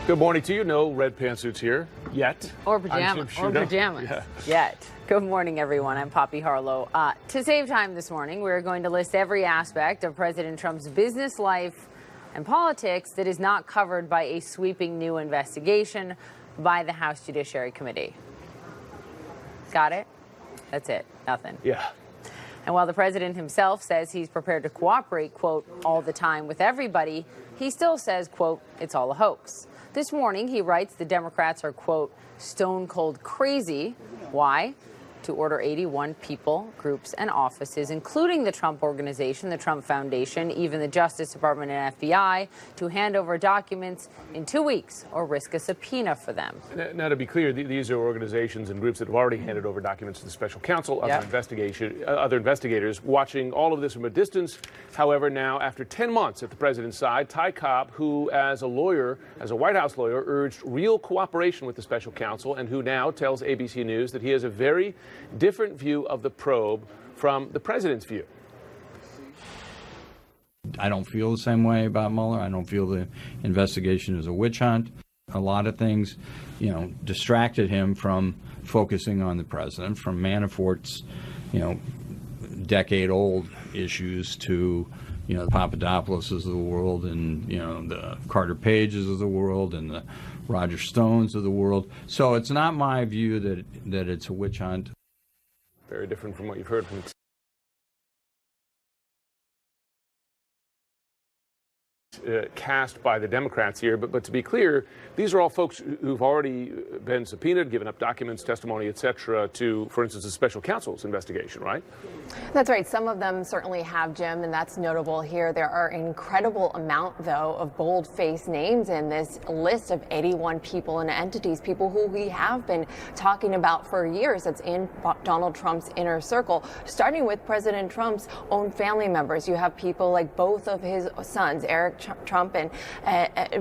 Good morning to you. No red pantsuits here yet. Or pajamas. Yeah. Yet. Good morning, everyone. I'm Poppy Harlow. To save time this morning, we're going to list every aspect of President Trump's business life and politics that is not covered by a sweeping new investigation by the House Judiciary Committee. Got it? That's it. Nothing. Yeah. And while the president himself says he's prepared to cooperate, quote, all the time with everybody, he still says, quote, it's all a hoax. This morning, he writes the Democrats are, quote, stone cold crazy. Why? To order 81 people, groups, and offices, including the Trump Organization, the Trump Foundation, even the Justice Department and FBI, to hand over documents in 2 weeks or risk a subpoena for them. Now, to be clear, these are organizations and groups that have already handed over documents to the special counsel, other investigators watching all of this from a distance. However, now, after 10 months at the president's side, Ty Cobb, who as a White House lawyer, urged real cooperation with the special counsel and who now tells ABC News that he has a very different view of the probe from the president's view. I don't feel the same way about Mueller. I don't feel the investigation is a witch hunt. A lot of things, distracted him from focusing on the president, from Manafort's, decade-old issues to, the Papadopouloses of the world and, the Carter Pages of the world and the Roger Stones of the world. So it's not my view that it's a witch hunt. Very different from what you've heard from cast by the Democrats here. But to be clear, these are all folks who've already been subpoenaed, given up documents, testimony, etc., to, for instance, the special counsel's investigation, right? That's right. Some of them certainly have, Jim, and that's notable here. There are an incredible amount, though, of bold-faced names in this list of 81 people and entities, people who we have been talking about for years. That's in Donald Trump's inner circle, starting with President Trump's own family members. You have people like both of his sons, Eric Trump and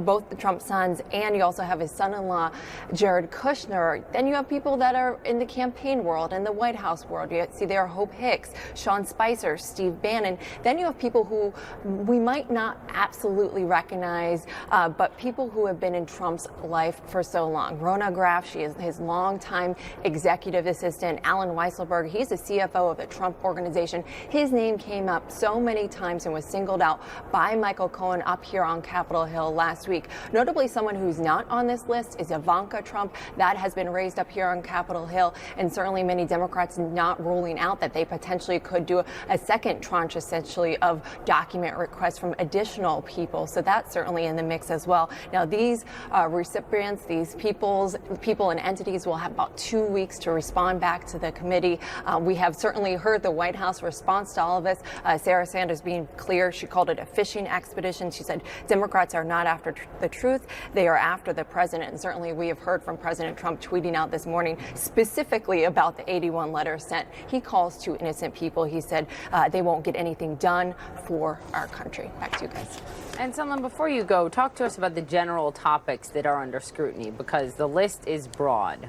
both the Trump sons, and you also have his son-in-law, Jared Kushner. Then you have people that are in the campaign world and the White House world. You see there Hope Hicks, Sean Spicer, Steve Bannon. Then you have people who we might not absolutely recognize, but people who have been in Trump's life for so long. Rona Graff, she is his longtime executive assistant. Alan Weisselberg, he's the CFO of the Trump Organization. His name came up so many times and was singled out by Michael Cohen up here on Capitol Hill last week. Notably, someone who's not on this list is Ivanka Trump. That has been raised up here on Capitol Hill, and certainly many Democrats not ruling out that they potentially could do a second tranche, essentially, of document requests from additional people. So that's certainly in the mix as well. Now, these recipients, these people and entities will have about 2 weeks to respond back to the committee. We have certainly heard the White House response to all of this. Sarah Sanders being clear, she called it a fishing expedition. She said Democrats are not after the truth, they are after the president. And certainly we have heard from President Trump tweeting out this morning specifically about the 81 letters sent. He calls to innocent people. He said they won't get anything done for our country. Back to you guys. And Sunlen, before you go, talk to us about the general topics that are under scrutiny, because the list is broad.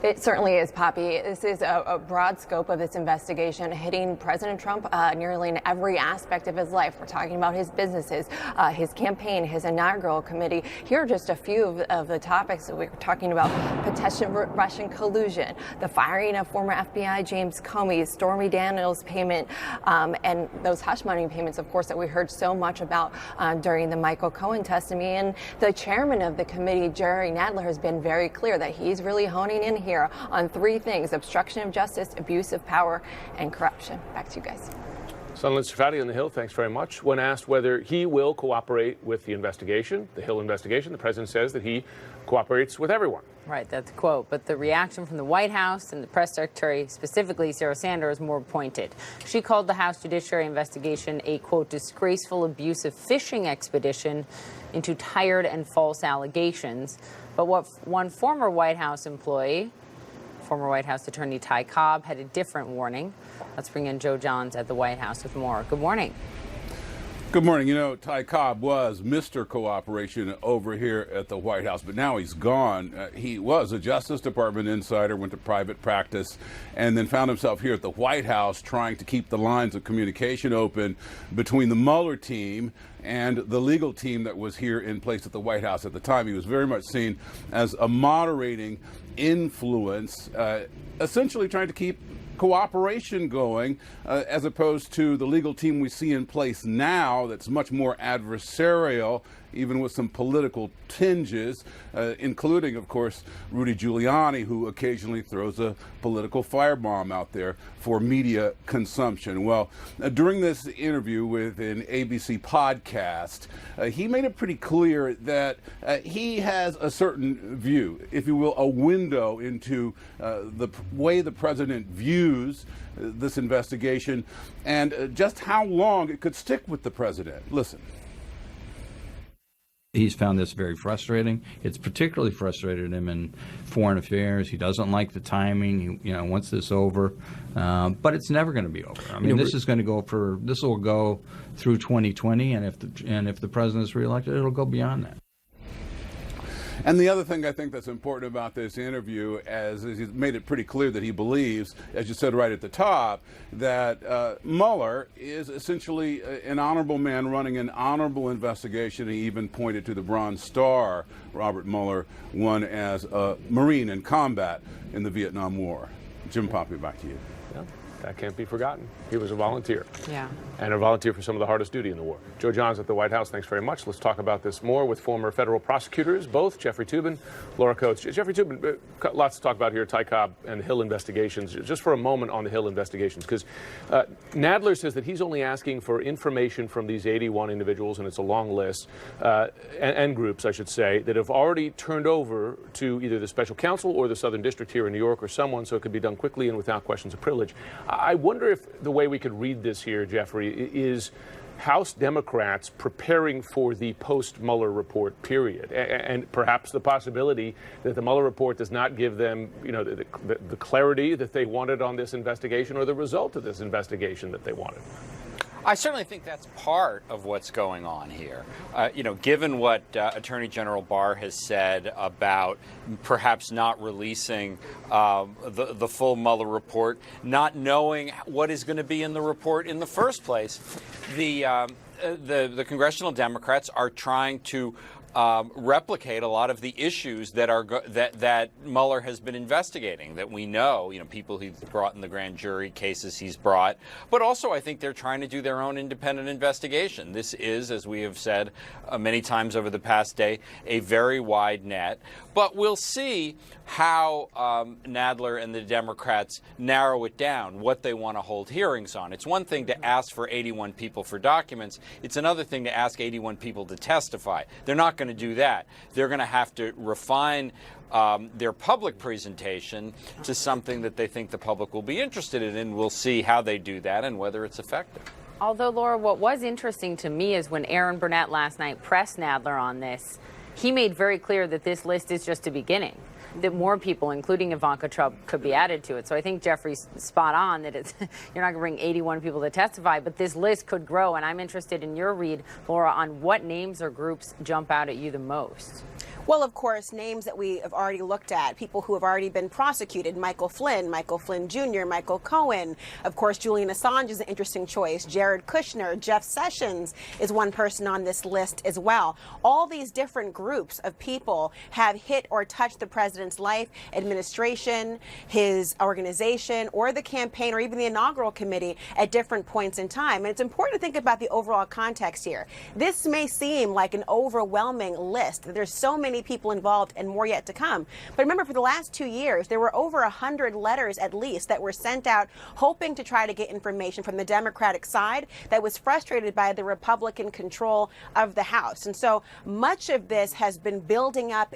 It certainly is, Poppy. This is a broad scope of this investigation hitting President Trump nearly in every aspect of his life. We're talking about his businesses, his campaign, his inaugural committee. Here are just a few of the topics that we're talking about. Potential Russian collusion, the firing of former FBI James Comey, Stormy Daniels payment, and those hush money payments, of course, that we heard so much about during the Michael Cohen testimony. And the chairman of the committee, Jerry Nadler, has been very clear that he's really honing in here on three things: obstruction of justice, abuse of power, and corruption. Back to you guys. Sunlen Safadi on the Hill, thanks very much. When asked whether he will cooperate with the investigation, the Hill investigation, the president says that he cooperates with everyone. Right, that's a quote. But the reaction from the White House and the press secretary, specifically Sarah Sanders, more pointed. She called the House Judiciary investigation a, quote, disgraceful, abusive fishing expedition into tired and false allegations. But what one former White House employee, former White House Attorney Ty Cobb, had a different warning. Let's bring in Joe Johns at the White House with more. Good morning. Good morning. You know, Ty Cobb was Mr. Cooperation over here at the White House, but now he's gone. He was a Justice Department insider, went to private practice, and then found himself here at the White House trying to keep the lines of communication open between the Mueller team and the legal team that was here in place at the White House at the time. He was very much seen as a moderating influence, essentially trying to keep cooperation going, as opposed to the legal team we see in place now that's much more adversarial, even with some political tinges, including, of course, Rudy Giuliani, who occasionally throws a political firebomb out there for media consumption. Well, during this interview with an ABC podcast, he made it pretty clear that he has a certain view, if you will, a window into the way the president views this investigation and just how long it could stick with the president. Listen. He's found this very frustrating. It's particularly frustrated him in foreign affairs. He doesn't like the timing. He, wants this over, but it's never going to be over. I mean, this will go through 2020, and if the president is reelected, it'll go beyond that. And the other thing I think that's important about this interview is he's made it pretty clear that he believes, as you said right at the top, that Mueller is essentially an honorable man running an honorable investigation. He even pointed to the Bronze Star Robert Mueller won as a Marine in combat in the Vietnam War. Jim Poppy, back to you. Yeah, that can't be forgotten. He was a volunteer. Yeah. And a volunteer for some of the hardest duty in the war. Joe Johns at the White House, thanks very much. Let's talk about this more with former federal prosecutors, both Jeffrey Toobin, Laura Coates. Jeffrey Toobin, lots to talk about here, Ty Cobb and the Hill investigations. Just for a moment on the Hill investigations, because Nadler says that he's only asking for information from these 81 individuals, and it's a long list, and groups, I should say, that have already turned over to either the special counsel or the Southern District here in New York or someone, so it could be done quickly and without questions of privilege. I wonder if the way we could read this here, Jeffrey, is House Democrats preparing for the post-Mueller report period, and perhaps the possibility that the Mueller report does not give them, the clarity that they wanted on this investigation or the result of this investigation that they wanted. I certainly think that's part of what's going on here. Given what Attorney General Barr has said about perhaps not releasing the full Mueller report, not knowing what is going to be in the report in the first place, the congressional Democrats are trying to replicate a lot of the issues that Mueller has been investigating, that we know, people he's brought in the grand jury, cases he's brought, but also I think they're trying to do their own independent investigation. This is, as we have said many times over the past day, a very wide net, but we'll see how Nadler and the Democrats narrow it down, what they want to hold hearings on. It's one thing to ask for 81 people for documents. It's another thing to ask 81 people to testify. They're not going to do that. They're going to have to refine their public presentation to something that they think the public will be interested in, and we'll see how they do that and whether it's effective. Although, Laura, what was interesting to me is when Aaron Burnett last night pressed Nadler on this, he made very clear that this list is just a beginning, that more people, including Ivanka Trump, could be added to it. So I think Jeffrey's spot on that you're not going to bring 81 people to testify, but this list could grow. And I'm interested in your read, Laura, on what names or groups jump out at you the most. Well, of course, names that we have already looked at, people who have already been prosecuted, Michael Flynn Jr., Michael Cohen. Of course, Julian Assange is an interesting choice. Jared Kushner, Jeff Sessions is one person on this list as well. All these different groups of people have hit or touched the president's life, administration, his organization, or the campaign, or even the inaugural committee at different points in time. And it's important to think about the overall context here. This may seem like an overwhelming list. There's so many people involved and more yet to come. But remember, for the last 2 years, there were over 100 letters at least that were sent out hoping to try to get information from the Democratic side that was frustrated by the Republican control of the House. And so much of this has been building up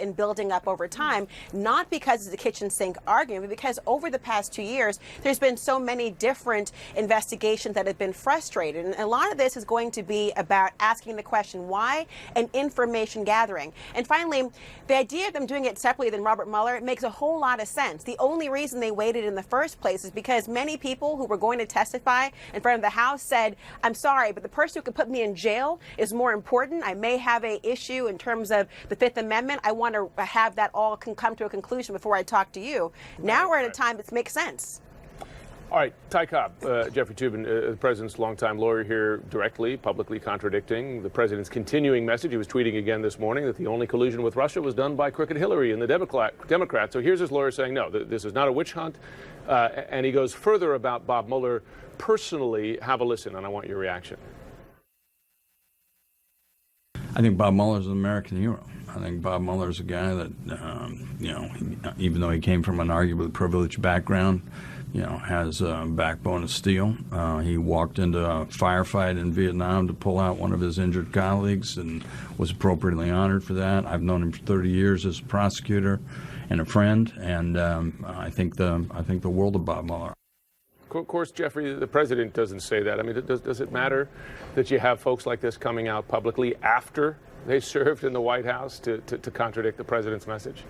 over time, not because it's a kitchen sink argument, but because over the past 2 years, there's been so many different investigations that have been frustrated. And a lot of this is going to be about asking the question why and information gathering. And finally, mean, the idea of them doing it separately than Robert Mueller makes a whole lot of sense. The only reason they waited in the first place is because many people who were going to testify in front of the House said, I'm sorry, but the person who could put me in jail is more important. I may have an issue in terms of the Fifth Amendment. I want to have that all come to a conclusion before I talk to you. Now we're at a time that makes sense. All right, Ty Cobb, Jeffrey Toobin, the president's longtime lawyer here, directly, publicly contradicting the president's continuing message. He was tweeting again this morning that the only collusion with Russia was done by crooked Hillary and the Democrats. So here's his lawyer saying, no, this is not a witch hunt. And he goes further about Bob Mueller personally. Have a listen, and I want your reaction. I think Bob Mueller's an American hero. I think Bob Mueller's a guy that, even though he came from an arguably privileged background, has a backbone of steel. He walked into a firefight in Vietnam to pull out one of his injured colleagues and was appropriately honored for that. I've known him for 30 years as a prosecutor and a friend, and I think the world of Bob Mueller. Of course, Jeffrey, the president doesn't say that. I mean, does it matter that you have folks like this coming out publicly after they served in the White House to contradict the president's message?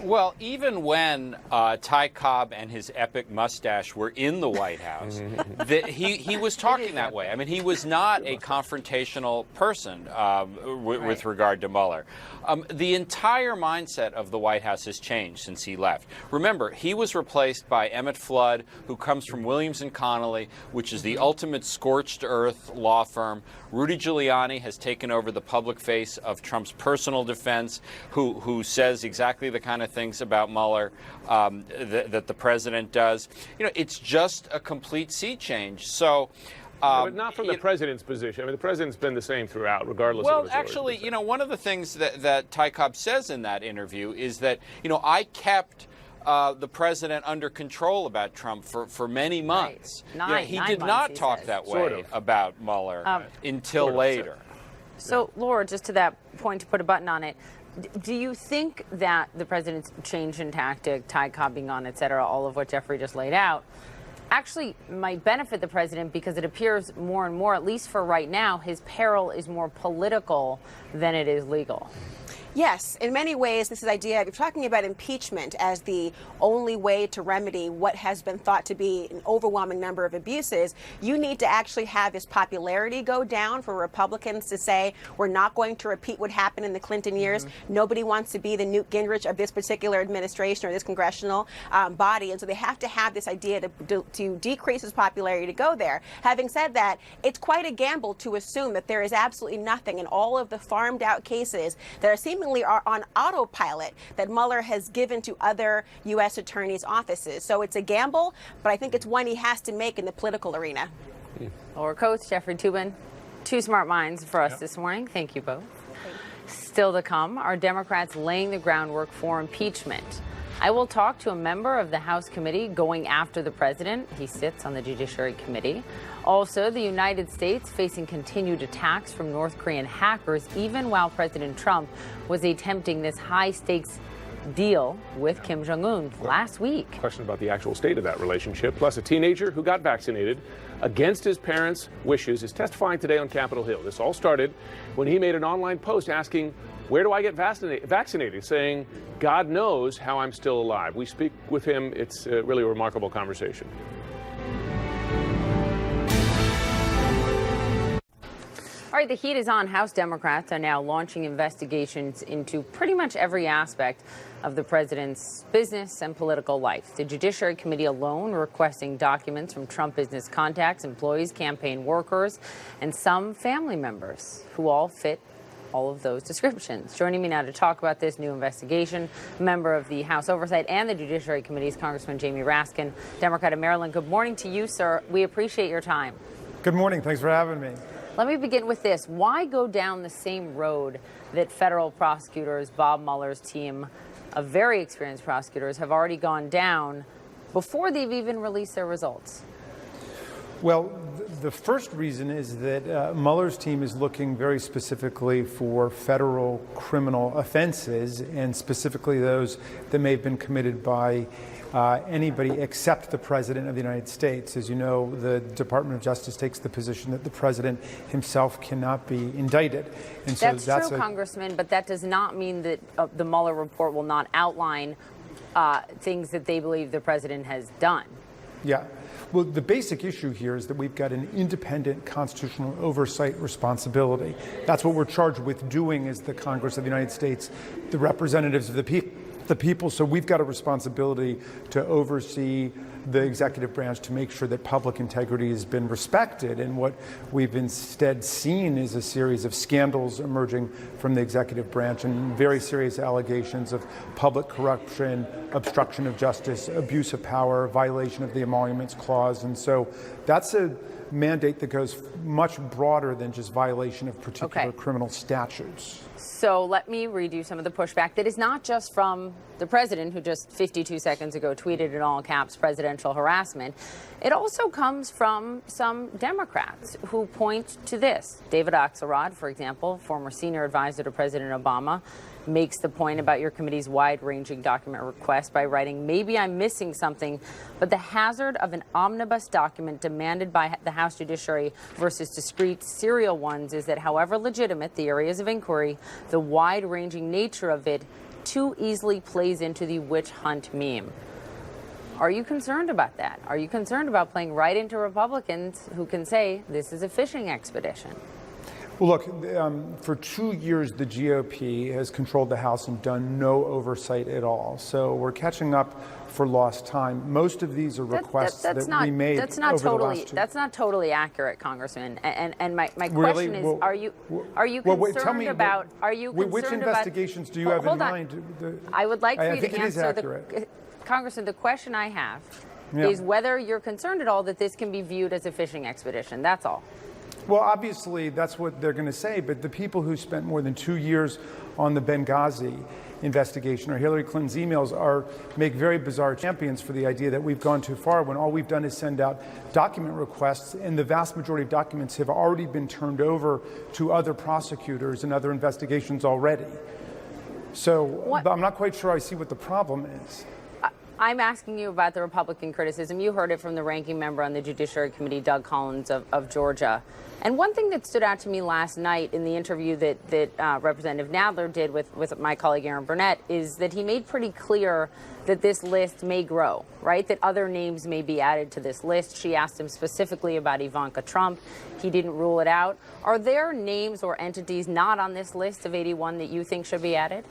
Well, even when Ty Cobb and his epic mustache were in the White House, he was talking that way. I mean, he was not a confrontational person with regard to Mueller. The entire mindset of the White House has changed since he left. Remember, he was replaced by Emmett Flood, who comes from Williams & Connolly, which is the ultimate scorched earth law firm. Rudy Giuliani has taken over the public face of Trump's personal defense, who says exactly the kind of things about Mueller that the president does. It's just a complete sea change. So. But not from the president's position. I mean, the president's been the same throughout, regardless of his actually, one of the things that Ty Cobb says in that interview is that, I kept the president under control about Trump for many months. Right. He did not talk that way about Mueller until later. So, Laura, just to that point, to put a button on it, do you think that the president's change in tactic, Ty Cobb being on, et cetera, all of what Jeffrey just laid out, actually might benefit the president because it appears more and more, at least for right now, his peril is more political than it is legal? Yes, in many ways, this is idea of talking about impeachment as the only way to remedy what has been thought to be an overwhelming number of abuses. You need to actually have his popularity go down for Republicans to say, we're not going to repeat what happened in the Clinton years. Nobody wants to be the Newt Gingrich of this particular administration or this congressional body. And so they have to have this idea to decrease his popularity to go there. Having said that, it's quite a gamble to assume that there is absolutely nothing in all of the farmed out cases that are seemingly are on autopilot that Mueller has given to other U.S. attorneys' offices. So it's a gamble, but I think it's one he has to make in the political arena. Laura Coates, Jeffrey Toobin, two smart minds for us this morning. Thank you both. Still to come, are Democrats laying the groundwork for impeachment? I will talk to a member of the House committee going after the president. He sits on the Judiciary Committee. Also, the United States facing continued attacks from North Korean hackers, even while President Trump was attempting this high-stakes deal with Kim Jong-un last week. Question about the actual state of that relationship. Plus, a teenager who got vaccinated against his parents' wishes is testifying today on Capitol Hill. This all started when he made an online post asking, where do I get vaccinated? Saying, God knows how I'm still alive. We speak with him. It's really a remarkable conversation. All right, the heat is on. House Democrats are now launching investigations into pretty much every aspect of the president's business and political life. The Judiciary Committee alone requesting documents from Trump business contacts, employees, campaign workers, and some family members who all fit all of those descriptions. Joining me now to talk about this new investigation, member of the House Oversight and the Judiciary Committees, Congressman Jamie Raskin, Democrat of Maryland. Good morning to you, sir. We appreciate your time. Good morning. Thanks for having me. Let me begin with this. Why go down the same road that federal prosecutors, Bob Mueller's team of very experienced prosecutors, have already gone down before they've even released their results? Well, the first reason is that Mueller's team is looking very specifically for federal criminal offenses, and specifically those that may have been committed by anybody except the President of the United States. As you know, the Department of Justice takes the position that the President himself cannot be indicted. And so that's true, Congressman, but that does not mean that the Mueller report will not outline things that they believe the President has done. Yeah. Well, the basic issue here is that we've got an independent constitutional oversight responsibility. That's what we're charged with doing as the Congress of the United States, the representatives of the people. So we've got a responsibility to oversee the executive branch to make sure that public integrity has been respected. And what we've instead seen is a series of scandals emerging from the executive branch and very serious allegations of public corruption, obstruction of justice, abuse of power, violation of the Emoluments Clause. And so that's a mandate that goes much broader than just violation of particular criminal statutes. So let me read you some of the pushback that is not just from the president, who just 52 seconds ago tweeted in all caps presidential harassment. It also comes from some Democrats who point to this. David Axelrod, for example, former senior advisor to President Obama, makes the point about your committee's wide-ranging document request by writing, maybe I'm missing something, but the hazard of an omnibus document demanded by the House Judiciary versus discrete serial ones is that however legitimate the areas of inquiry, the wide-ranging nature of it too easily plays into the witch hunt meme. Are you concerned about that? Are you concerned about playing right into Republicans who can say this is a fishing expedition? Well, look, for 2 years, the GOP has controlled the House and done no oversight at all. So we're catching up for lost time. Most of these are requests that we made over the last 2. That's not totally accurate, Congressman. And my question is, well, are you concerned about? Are you concerned which investigations do you have in mind? I would like for you to answer Congressman, the question I have is whether you're concerned at all that this can be viewed as a fishing expedition. That's all. Well, obviously, that's what they're going to say, but the people who spent more than 2 years on the Benghazi investigation or Hillary Clinton's emails make very bizarre champions for the idea that we've gone too far when all we've done is send out document requests, and the vast majority of documents have already been turned over to other prosecutors and other investigations already. So I'm not quite sure I see what the problem is. I'm asking you about the Republican criticism. You heard it from the ranking member on the Judiciary Committee, Doug Collins of Georgia. And one thing that stood out to me last night in the interview that Representative Nadler did with my colleague Aaron Burnett is that he made pretty clear that this list may grow, right? That other names may be added to this list. She asked him specifically about Ivanka Trump. He didn't rule it out. Are there names or entities not on this list of 81 that you think should be added?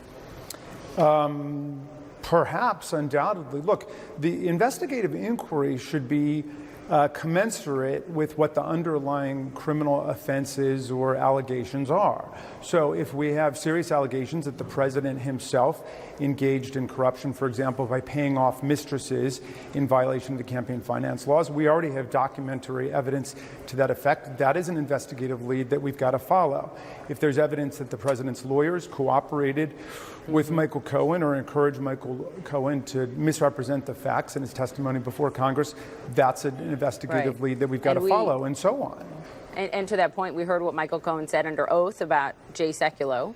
Perhaps, undoubtedly. Look, the investigative inquiry should be commensurate with what the underlying criminal offenses or allegations are. So if we have serious allegations that the president himself engaged in corruption, for example, by paying off mistresses in violation of the campaign finance laws, we already have documentary evidence to that effect. That is an investigative lead that we've got to follow. If there's evidence that the president's lawyers cooperated with Michael Cohen or encouraged Michael Cohen to misrepresent the facts in his testimony before Congress, that's an investigative lead that we've got to follow, and so on. And to that point, we heard what Michael Cohen said under oath about Jay Sekulow.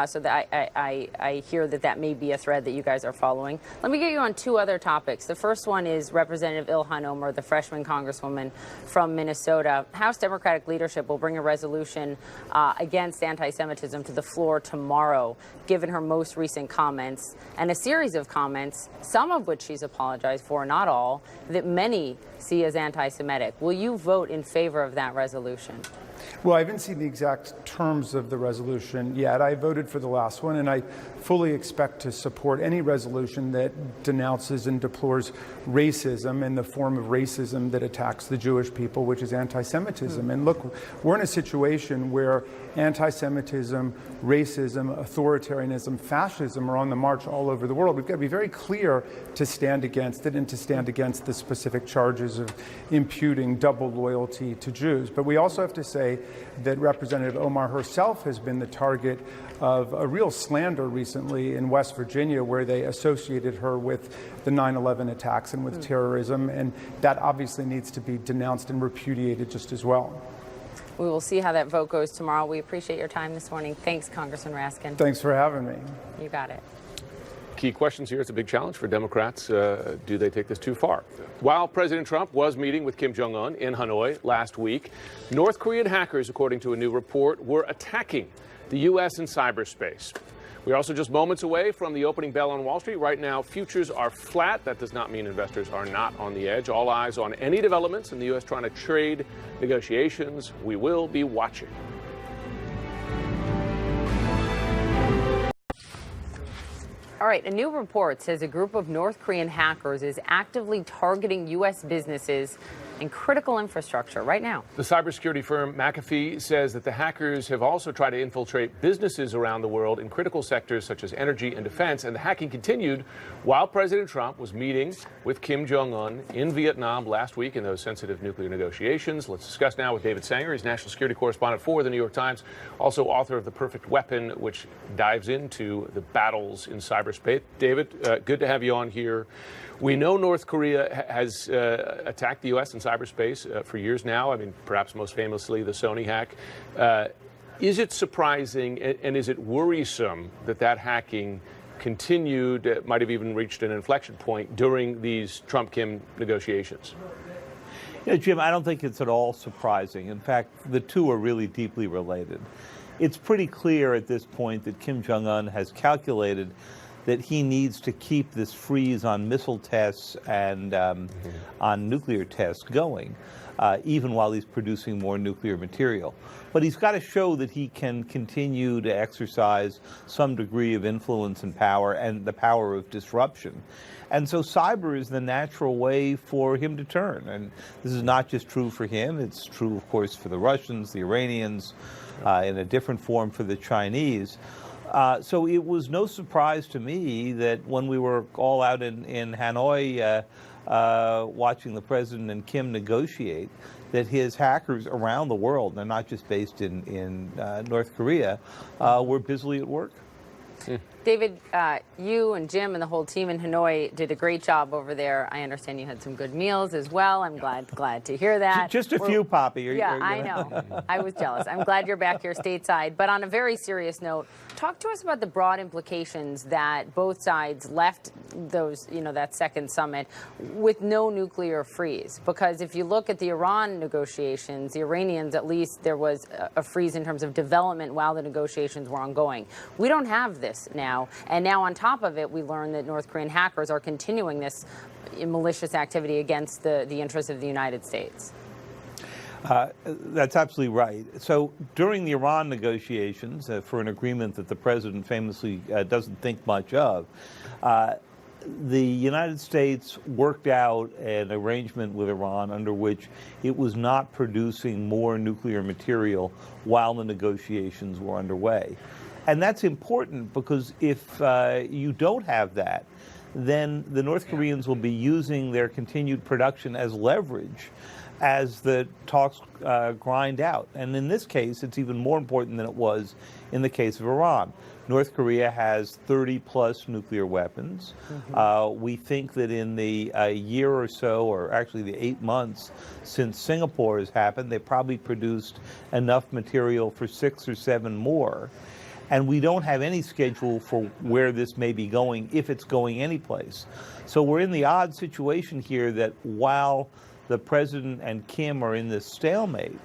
So that I hear that may be a thread that you guys are following. Let me get you on 2 other topics. The first one is Representative Ilhan Omar, the freshman congresswoman from Minnesota. House Democratic leadership will bring a resolution against anti-Semitism to the floor tomorrow, given her most recent comments and a series of comments, some of which she's apologized for, not all, that many see as anti-Semitic. Will you vote in favor of that resolution? Well, I haven't seen the exact terms of the resolution yet. I voted for the last one, and I fully expect to support any resolution that denounces and deplores racism in the form of racism that attacks the Jewish people, which is anti-Semitism. And look, we're in a situation where anti-Semitism, racism, authoritarianism, fascism are on the march all over the world. We've got to be very clear to stand against it and to stand against the specific charges of imputing double loyalty to Jews. But we also have to say say that Representative Omar herself has been the target of a real slander recently in West Virginia, where they associated her with the 9/11 attacks and with terrorism, and that obviously needs to be denounced and repudiated just as well. We will see how that vote goes tomorrow. We appreciate your time this morning. Thanks, Congressman Raskin. Thanks for having me. You got it. Key questions here. It's a big challenge for Democrats. Do they take this too far? While President Trump was meeting with Kim Jong-un in Hanoi last week, North Korean hackers, according to a new report, were attacking the U.S. in cyberspace. We're also just moments away from the opening bell on Wall Street. Right now, futures are flat. That does not mean investors are not on the edge. All eyes on any developments in the U.S. China trade negotiations. We will be watching. All right, a new report says a group of North Korean hackers is actively targeting U.S. businesses and critical infrastructure right now. The cybersecurity firm McAfee says that the hackers have also tried to infiltrate businesses around the world in critical sectors such as energy and defense. And the hacking continued while President Trump was meeting with Kim Jong-un in Vietnam last week in those sensitive nuclear negotiations. Let's discuss now with David Sanger. He's national security correspondent for the New York Times, also author of The Perfect Weapon, which dives into the battles in cyberspace. David, good to have you on here. We know North Korea has attacked the U.S. in cyberspace for years now. I mean, perhaps most famously, the Sony hack. Is it surprising and is it worrisome that that hacking continued, might have even reached an inflection point during these Trump-Kim negotiations? Yeah, Jim, I don't think it's at all surprising. In fact, the two are really deeply related. It's pretty clear at this point that Kim Jong-un has calculated that he needs to keep this freeze on missile tests and on nuclear tests going, even while he's producing more nuclear material. But he's got to show that he can continue to exercise some degree of influence and power, and the power of disruption. And so cyber is the natural way for him to turn. And this is not just true for him, it's true, of course, for the Russians, the Iranians, in a different form for the Chinese. So it was no surprise to me that when we were all out in Hanoi watching the president and Kim negotiate, that his hackers around the world, they're not just based in North Korea, were busily at work. David, you and Jim and the whole team in Hanoi did a great job over there. I understand you had some good meals as well. I'm glad to hear that. Just a few, Poppy. I know. I was jealous. I'm glad you're back here stateside. But on a very serious note, talk to us about the broad implications that both sides left those, that second summit with no nuclear freeze. Because if you look at the Iran negotiations, the Iranians, at least there was a freeze in terms of development while the negotiations were ongoing. We don't have this now. And now on top of it, we learn that North Korean hackers are continuing this malicious activity against the interests of the United States. That's absolutely right. So during the Iran negotiations for an agreement that the president famously doesn't think much of, the United States worked out an arrangement with Iran under which it was not producing more nuclear material while the negotiations were underway. And that's important because if you don't have that, then the North Koreans will be using their continued production as leverage as the talks grind out. And in this case, it's even more important than it was in the case of Iran. North Korea has 30-plus nuclear weapons. We think that in the year or so, or actually the 8 months since Singapore has happened, they probably produced enough material for 6 or 7 more. And we don't have any schedule for where this may be going, if it's going anyplace. So we're in the odd situation here that while the president and Kim are in this stalemate,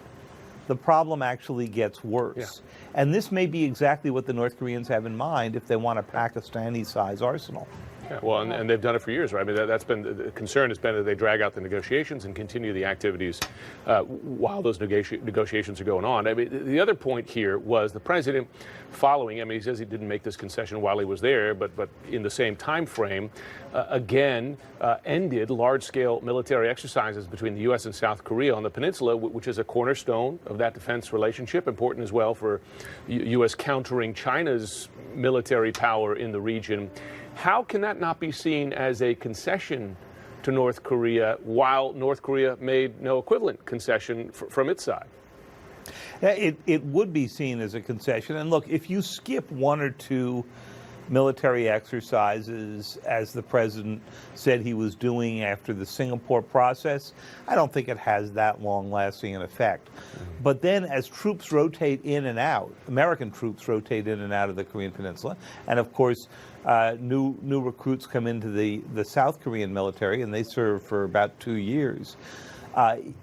the problem actually gets worse. Yeah. And this may be exactly what the North Koreans have in mind if they want a Pakistani-size arsenal. Yeah, well, and they've done it for years, right? I mean, that's been the concern has been that they drag out the negotiations and continue the activities while those negotiations are going on. I mean, the other point here was the president following. I mean, he says he didn't make this concession while he was there, but in the same time frame, again ended large-scale military exercises between the U.S. and South Korea on the peninsula, which is a cornerstone of that defense relationship, important as well for U.S. countering China's military power in the region. How can that not be seen as a concession to North Korea while North Korea made no equivalent concession from its side? It would be seen as a concession. And look, if you skip one or two military exercises, as the president said he was doing after the Singapore process, I don't think it has that long-lasting an effect. But then as troops rotate in and out, American troops rotate in and out of the Korean Peninsula, and of course new recruits come into the South Korean military, and they serve for about 2 years.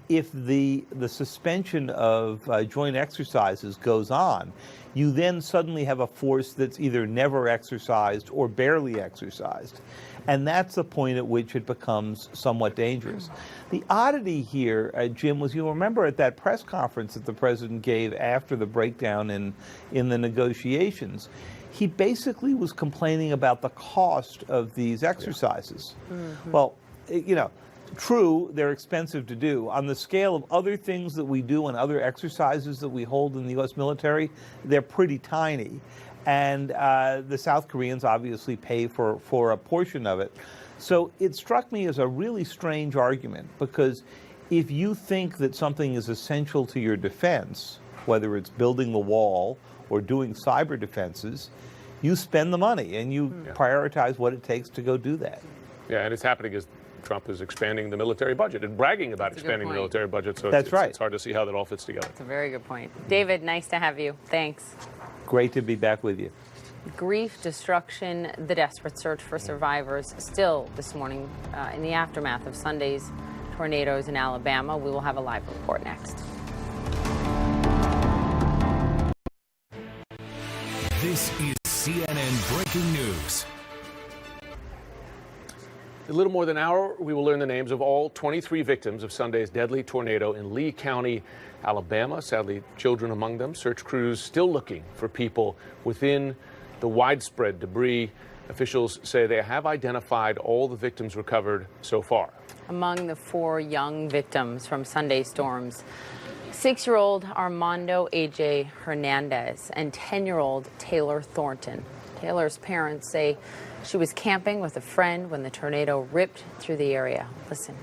If the suspension of joint exercises goes on, you then suddenly have a force that's either never exercised or barely exercised. And that's the point at which it becomes somewhat dangerous. The oddity here, Jim, was, you'll remember at that press conference that the president gave after the breakdown in the negotiations, he basically was complaining about the cost of these exercises. Mm-hmm. Well, you know, true, they're expensive to do. On the scale of other things that we do and other exercises that we hold in the U.S. military, they're pretty tiny. And the South Koreans obviously pay for a portion of it. So it struck me as a really strange argument, because if you think that something is essential to your defense, whether it's building the wall or doing cyber defenses, you spend the money and you prioritize what it takes to go do that. Yeah, and it's happening as Trump is expanding the military budget and bragging about expanding the military budget. So That's right. It's hard to see how that all fits together. That's a very good point. David, nice to have you. Thanks. Great to be back with you. Grief, destruction, the desperate search for survivors still this morning in the aftermath of Sunday's tornadoes in Alabama. We will have a live report next. This is CNN Breaking News. In a little more than an hour, we will learn the names of all 23 victims of Sunday's deadly tornado in Lee County, Alabama. Sadly, children among them. Search crews still looking for people within the widespread debris. Officials say they have identified all the victims recovered so far. Among the 4 young victims from Sunday's storms, 6-year-old Armando A.J. Hernandez and 10-year-old Taylor Thornton. Taylor's parents say she was camping with a friend when the tornado ripped through the area. Listen.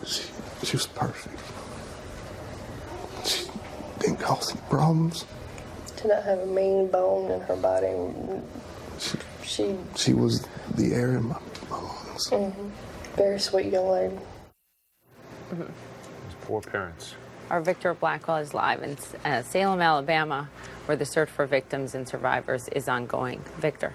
She was perfect. She didn't cause any problems. Did not have a mean bone in her body. She was the air in my lungs. Mm-hmm. Very sweet young lady. Mm-hmm. Those poor parents. Our Victor Blackwell is live in Salem, Alabama, where the search for victims and survivors is ongoing. Victor.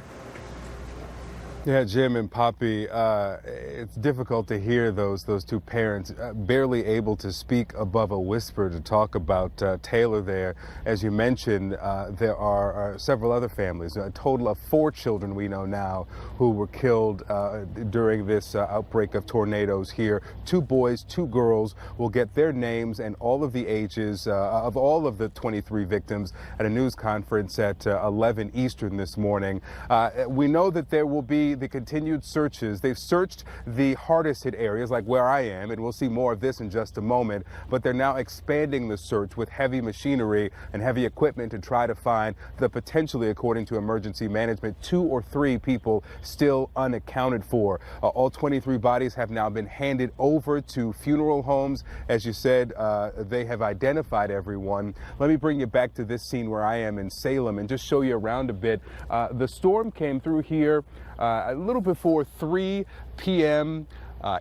Yeah, Jim and Poppy, it's difficult to hear those two parents barely able to speak above a whisper to talk about Taylor there. As you mentioned, there are several other families, a total of 4 children we know now who were killed during this outbreak of tornadoes here. 2 boys, 2 girls. Will get their names and all of the ages of all of the 23 victims at a news conference at 11 Eastern this morning. We know that there will be the continued searches. They've searched the hardest hit areas like where I am, and we'll see more of this in just a moment, but they're now expanding the search with heavy machinery and heavy equipment to try to find the potentially, according to emergency management, 2 or 3 people still unaccounted for. All 23 bodies have now been handed over to funeral homes. As you said, they have identified everyone. Let me bring you back to this scene where I am in Salem and just show you around a bit. The storm came through here a little before 3 p.m.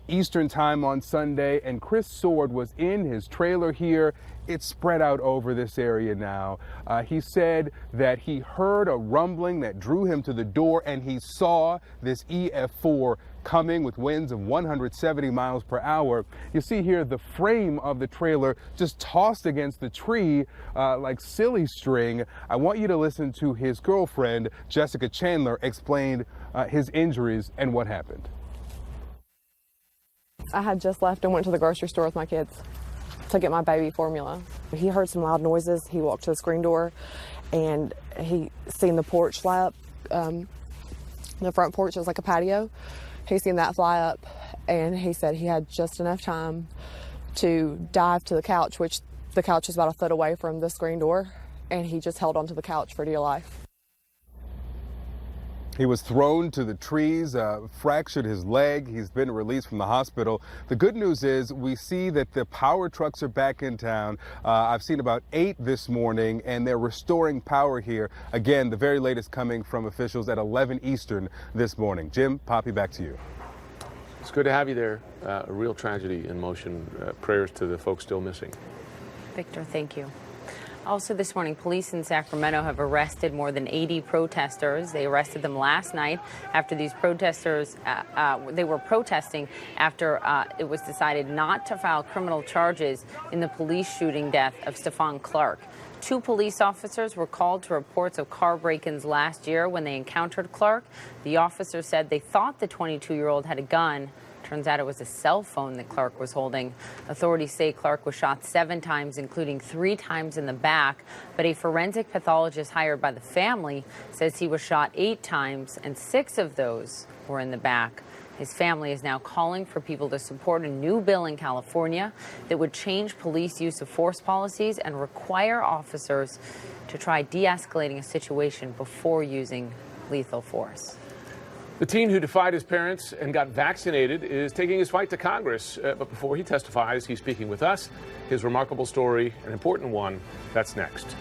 Eastern time on Sunday, and Chris Sword was in his trailer here. It's spread out over this area now. He said that he heard a rumbling that drew him to the door, and he saw this EF4 coming with winds of 170 miles per hour. You see here the frame of the trailer just tossed against the tree like silly string. I want you to listen to his girlfriend, Jessica Chandler, explain his injuries and what happened. I had just left and went to the grocery store with my kids to get my baby formula. He heard some loud noises. He walked to the screen door and he seen the porch fly up. The front porch is like a patio. He seen that fly up and he said he had just enough time to dive to the couch, which the couch is about a foot away from the screen door, and he just held onto the couch for dear life. He was thrown to the trees, fractured his leg. He's been released from the hospital. The good news is we see that the power trucks are back in town. I've seen about 8 this morning, and they're restoring power here. Again, the very latest coming from officials at 11 Eastern this morning. Jim, Poppy, back to you. It's good to have you there. A real tragedy in motion. Prayers to the folks still missing. Victor, thank you. Also this morning, police in Sacramento have arrested more than 80 protesters. They arrested them last night after these protesters, they were protesting after it was decided not to file criminal charges in the police shooting death of Stephon Clark. 2 police officers were called to reports of car break-ins last year when they encountered Clark. The officers said they thought the 22-year-old had a gun. Turns out it was a cell phone that Clark was holding. Authorities say Clark was shot 7 times, including 3 times in the back. But a forensic pathologist hired by the family says he was shot 8 times, and 6 of those were in the back. His family is now calling for people to support a new bill in California that would change police use of force policies and require officers to try de-escalating a situation before using lethal force. The teen who defied his parents and got vaccinated is taking his fight to Congress. But before he testifies, he's speaking with us. His remarkable story, an important one, that's next.